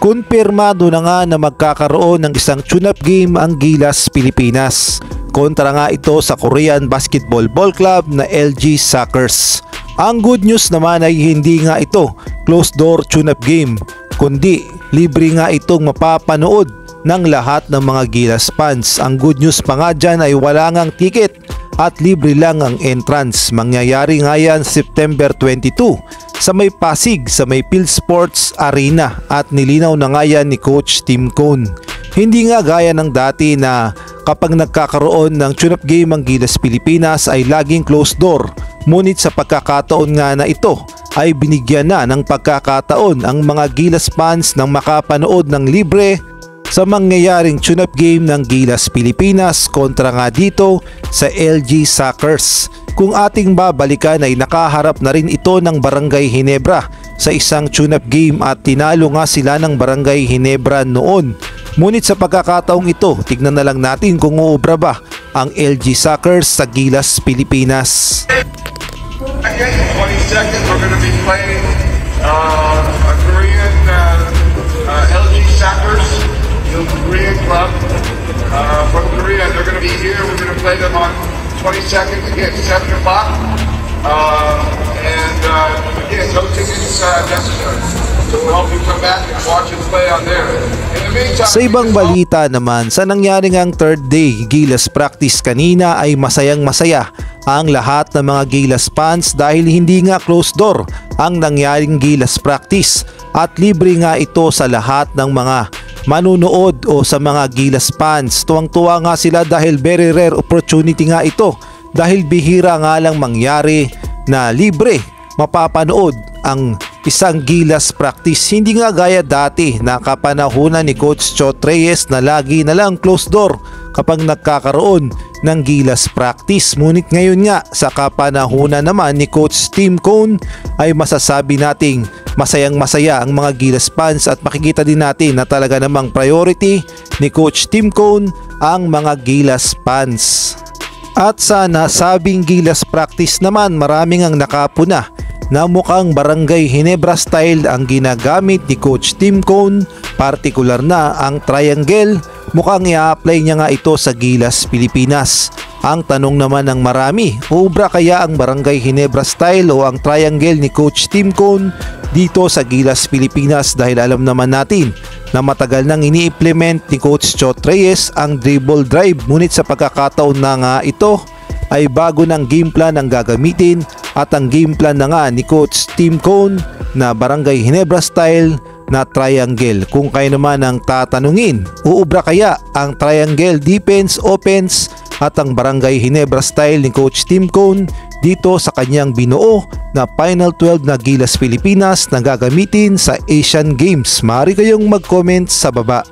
Kumpirmado na nga na magkakaroon ng isang tune-up game ang Gilas Pilipinas. Kontra nga ito sa Korean Basketball Ball Club na LG Soccers. Ang good news naman ay hindi nga ito closed door tune-up game, kundi libre nga itong mapapanood ng lahat ng mga Gilas fans. Ang good news pa nga dyan ay wala ngang ticket at libre lang ang entrance. Mangyayari nga yan September 22 sa may Pasig sa may PhilSports Arena at nilinaw na nga yan ni Coach Tim Cone. Hindi nga gaya ng dati na kapag nagkakaroon ng tune-up game ang Gilas Pilipinas ay laging closed door. Ngunit sa pagkakataon nga na ito ay binigyan na ng pagkakataon ang mga Gilas fans ng makapanood ng libre sa mangyayaring tune-up game ng Gilas Pilipinas kontra nga dito sa LG Soccers. Kung ating babalikan ay nakaharap na rin ito ng Barangay Ginebra sa isang tune-up game at tinalo nga sila ng Barangay Ginebra noon. Ngunit sa pagkakataong ito, tignan na lang natin kung uubra ba ang LG Soccers sa Gilas Pilipinas. Okay, 20 seconds, we're going to be playing a Korean LG Soccers, the Korean club from Korea. They're going to be here. We're going to play them on 20 seconds again, 7 o'clock. Again, no tickets necessary. So we'll help you come back and watch us play on there. In the meantime, sa ibang balita naman, sa nangyari ngang third day Gilas practice kanina ay masayang masaya ang lahat ng mga Gilas fans dahil hindi nga closed door ang nangyaring Gilas practice at libre nga ito sa lahat ng mga manunood o sa mga Gilas fans. Tuwang-tuwa nga sila dahil very rare opportunity nga ito dahil bihira nga lang mangyari na libre mapapanood ang isang Gilas practice. Hindi nga gaya dati na kapanahunan ni Coach Chot Reyes na lagi na lang closed door kapag nagkakaroon ng Gilas practice. Ngunit ngayon nga sa kapanahunan naman ni Coach Tim Cone ay masasabi nating masayang masaya ang mga Gilas fans at makikita din natin na talaga namang priority ni Coach Tim Cone ang mga Gilas fans. At sa nasabing Gilas practice naman maraming ang nakapuna na mukhang Barangay Ginebra style ang ginagamit ni Coach Tim Cone, partikular na ang triangle. Mukhang i-apply niya nga ito sa Gilas Pilipinas. Ang tanong naman ng marami, ubra kaya ang Barangay Ginebra style o ang triangle ni Coach Tim Cone dito sa Gilas Pilipinas dahil alam naman natin na matagal nang ini-implement ni Coach Chot Reyes ang dribble drive, ngunit sa pagkakataon na nga ito ay bago ng game plan ang gagamitin at ang game plan na nga ni Coach Tim Cone na Barangay Ginebra style na triangle. Kung kayo naman ang tatanungin, uubra kaya ang triangle defense, offense at ang Barangay Ginebra style ni Coach Tim Cone dito sa kanyang binuo na Final 12 na Gilas Pilipinas na gagamitin sa Asian Games? Maaari kayong mag-comment sa baba.